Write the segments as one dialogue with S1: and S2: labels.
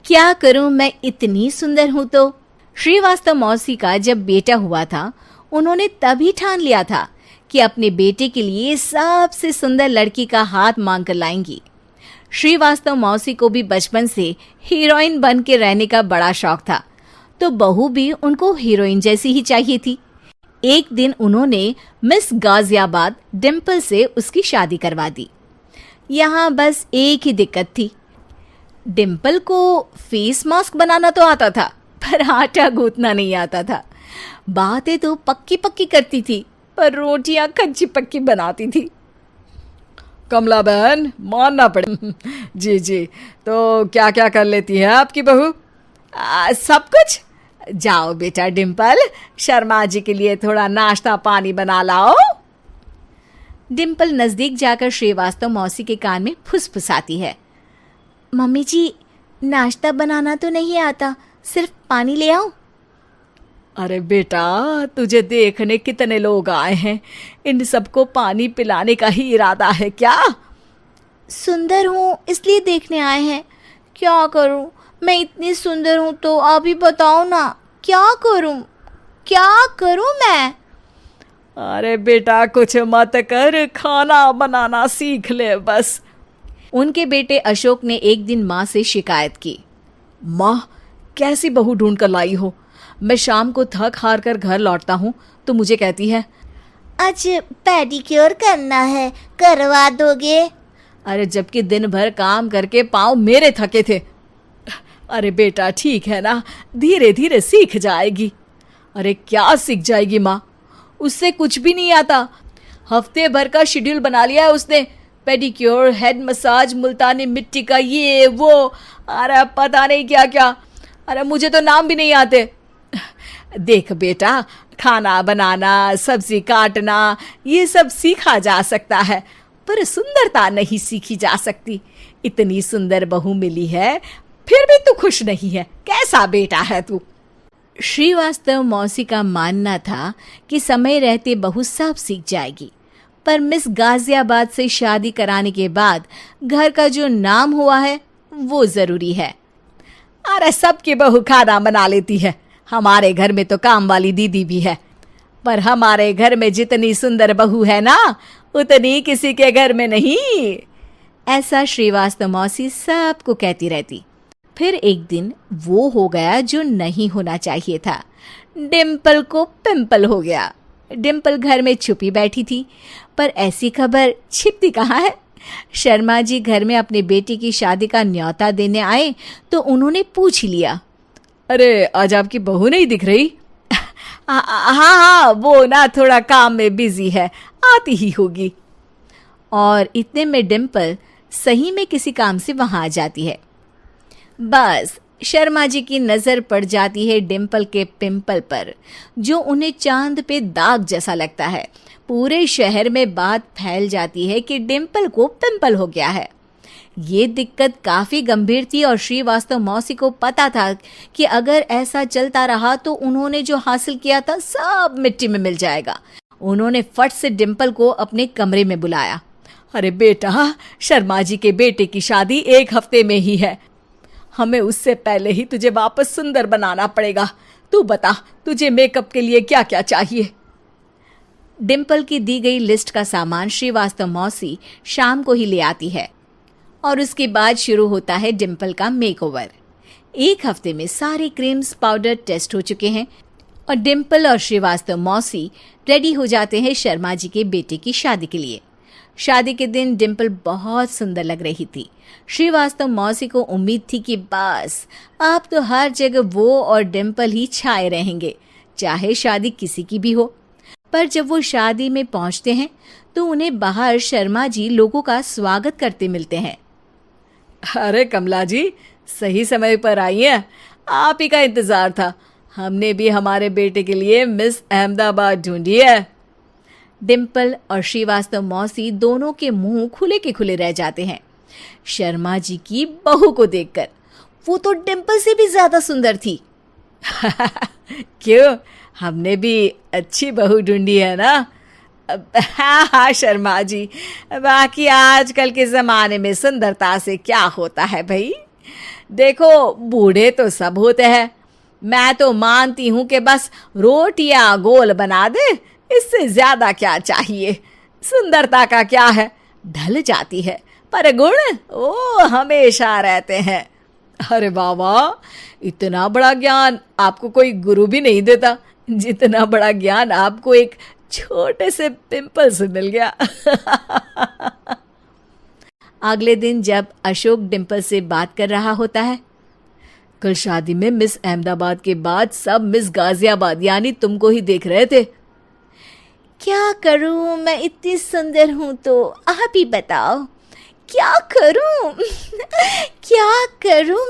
S1: क्या करूं, मैं इतनी सुंदर हूं तो। श्रीवास्तव मौसी का जब बेटा हुआ था, उन्होंने तभी ठान लिया था कि अपने बेटे के लिए सबसे सुंदर लड़की का हाथ मांग कर लाएंगी। श्रीवास्तव मौसी को भी बचपन से हीरोइन बन के रहने का बड़ा शौक था, तो बहू भी उनको हीरोइन जैसी ही चाहिए थी। एक दिन उन्होंने मिस गाजियाबाद डिम्पल से उसकी शादी करवा दी। यहाँ बस एक ही दिक्कत थी, डिम्पल को फेस मास्क बनाना तो आता था, पर आटा गूंथना नहीं आता था। बातें तो पक्की पक्की करती थी, पर रोटियां कच्ची पक्की बनाती थी।
S2: कमला बहन, मानना पड़े। जी, तो क्या क्या कर लेती है आपकी बहू?
S1: सब कुछ। जाओ बेटा डिम्पल, शर्मा जी के लिए थोड़ा नाश्ता पानी बना लाओ। डिम्पल नजदीक जाकर श्रीवास्तव मौसी के कान में फुसफुसाती है। मम्मी जी, नाश्ता बनाना तो नहीं आता, सिर्फ पानी ले आओ।
S2: अरे बेटा, तुझे देखने कितने लोग आए हैं, इन सबको पानी पिलाने का ही इरादा है क्या?
S1: सुंदर हूँ इसलिए देखने आए हैं। क्या करूँ, मैं इतनी सुंदर हूँ तो आप ही बताओ ना, क्या करूँ मैं?
S2: अरे बेटा, कुछ मत कर, खाना बनाना सीख ले बस।
S1: उनके बेटे अशोक ने एक दिन माँ से शिकायत की।
S2: माँ, कैसी बहू ढूंढ कर लाई हो? मैं शाम को थक हार कर घर लौटता हूँ तो मुझे कहती है,
S1: आज पेडिक्योर करना है, करवा दोगे?
S2: अरे जबकि दिन भर काम करके पाँव मेरे थके थे। अरे बेटा, ठीक है ना, धीरे धीरे सीख जाएगी। अरे क्या सीख जाएगी माँ, उससे कुछ भी नहीं आता। हफ्ते भर का शेड्यूल बना लिया है उसने, पेडिक्योर, हेड मसाज, मुल्तानी मिट्टी का ये वो, अरे पता नहीं क्या क्या। अरे मुझे तो नाम भी नहीं आते। देख बेटा, खाना बनाना, सब्जी काटना, ये सब सीखा जा सकता है, पर सुंदरता नहीं सीखी जा सकती। इतनी सुंदर बहू मिली है, फिर भी तू खुश नहीं है। कैसा बेटा है तू? श्रीवास्तव मौसी का मानना था कि समय रहते बहू सब सीख जाएगी, पर मिस गाजियाबाद से शादी कराने के बाद घर का जो नाम हुआ है वो जरूरी है। अरे सबकी बहू खाना बना लेती है, हमारे घर में तो काम वाली दीदी भी है, पर हमारे घर में जितनी सुंदर बहू है ना, उतनी किसी के घर में नहीं। ऐसा श्रीवास्तव मौसी सबको कहती रहती। फिर एक दिन वो हो गया जो नहीं होना चाहिए था। डिम्पल को पिंपल हो गया। डिम्पल घर में छुपी बैठी थी, पर ऐसी खबर छिपती कहाँ है। शर्मा जी घर में अपने बेटी की शादी का न्योता देने आए तो उन्होंने पूछ लिया, अरे आज आपकी बहू नहीं दिख रही?
S1: हाँ, वो ना थोड़ा काम में बिजी है, आती ही होगी। और इतने में डिम्पल सही में किसी काम से वहां आ जाती है। बस शर्मा जी की नजर पड़ जाती है डिम्पल के पिंपल पर, जो उन्हें चांद पे दाग जैसा लगता है। पूरे शहर में बात फैल जाती है कि डिम्पल को पिंपल हो गया है। ये दिक्कत काफी गंभीर थी और श्रीवास्तव मौसी को पता था कि अगर ऐसा चलता रहा तो उन्होंने जो हासिल किया था सब मिट्टी में मिल जाएगा। उन्होंने फट से डिम्पल को अपने कमरे में बुलाया।
S2: अरे बेटा, शर्मा जी के बेटे की शादी 1 हफ्ते में ही है, हमें उससे पहले ही तुझे वापस सुंदर बनाना पड़ेगा। तू बता, तुझे मेकअप के लिए क्या क्या चाहिए?
S1: डिम्पल की दी गई लिस्ट का सामान श्रीवास्तव मौसी शाम को ही ले आती है और उसके बाद शुरू होता है डिम्पल का मेकओवर। 1 हफ्ते में सारे क्रीम्स पाउडर टेस्ट हो चुके हैं और डिम्पल और श्रीवास्तव मौसी रेडी हो जाते हैं शर्मा जी के बेटे की शादी के लिए। शादी के दिन डिम्पल बहुत सुंदर लग रही थी। श्रीवास्तव मौसी को उम्मीद थी कि बस अब तो हर जगह वो और डिम्पल ही छाए रहेंगे, चाहे शादी किसी की भी हो। पर जब वो शादी में पहुंचते हैं तो उन्हें बाहर शर्मा जी लोगों का स्वागत करते मिलते हैं।
S2: अरे कमला जी, सही समय पर आई हैं, आप ही का इंतजार था। हमने भी हमारे बेटे के लिए मिस अहमदाबाद ढूंढी है।
S1: डिम्पल और श्रीवास्तव मौसी दोनों के मुंह खुले के खुले रह जाते हैं शर्मा जी की बहू को देखकर। वो तो डिम्पल से भी ज्यादा सुंदर थी।
S2: क्यों, हमने भी अच्छी बहू ढूंढी है ना?
S1: हाँ शर्मा जी, बाकी आजकल के ज़माने में सुंदरता से क्या होता है भाई।
S2: देखो बूढ़े तो सब होते हैं, मैं तो मानती हूं कि बस रोटियां गोल बना दे, इससे ज्यादा क्या चाहिए। सुंदरता का क्या है, ढल जाती है, पर गुण वो हमेशा रहते हैं। अरे वाह वाह, इतना बड़ा ज्ञान आपको कोई गुरु भी नहीं देता जितना बड़ा ज्ञान आपको एक छोटे से पिंपल से मिल गया।
S1: अगले दिन जब अशोक डिम्पल से बात कर रहा होता है,
S2: कल शादी में मिस अहमदाबाद के बाद सब मिस गाजियाबाद यानी तुमको ही देख रहे थे।
S1: क्या करूं, मैं इतनी सुंदर हूं तो आप ही बताओ क्या करूं। क्या करूं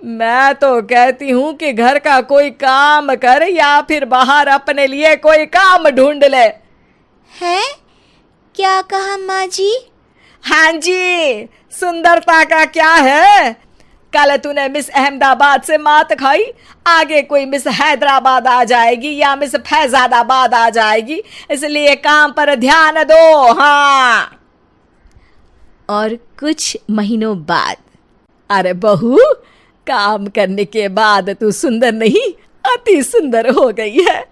S2: मैं तो कहती हूं कि घर का कोई काम कर या फिर बाहर अपने लिए कोई काम ढूंढ ले।
S1: है क्या कहा माँ जी?
S2: हाँ जी, सुंदरता का क्या है, कल तूने मिस अहमदाबाद से मात खाई, आगे कोई मिस हैदराबाद आ जाएगी या मिस फैजादाबाद आ जाएगी, इसलिए काम पर ध्यान दो। हाँ।
S1: और कुछ महीनों बाद,
S2: अरे बहू, काम करने के बाद तू सुंदर नहीं अति सुंदर हो गई है।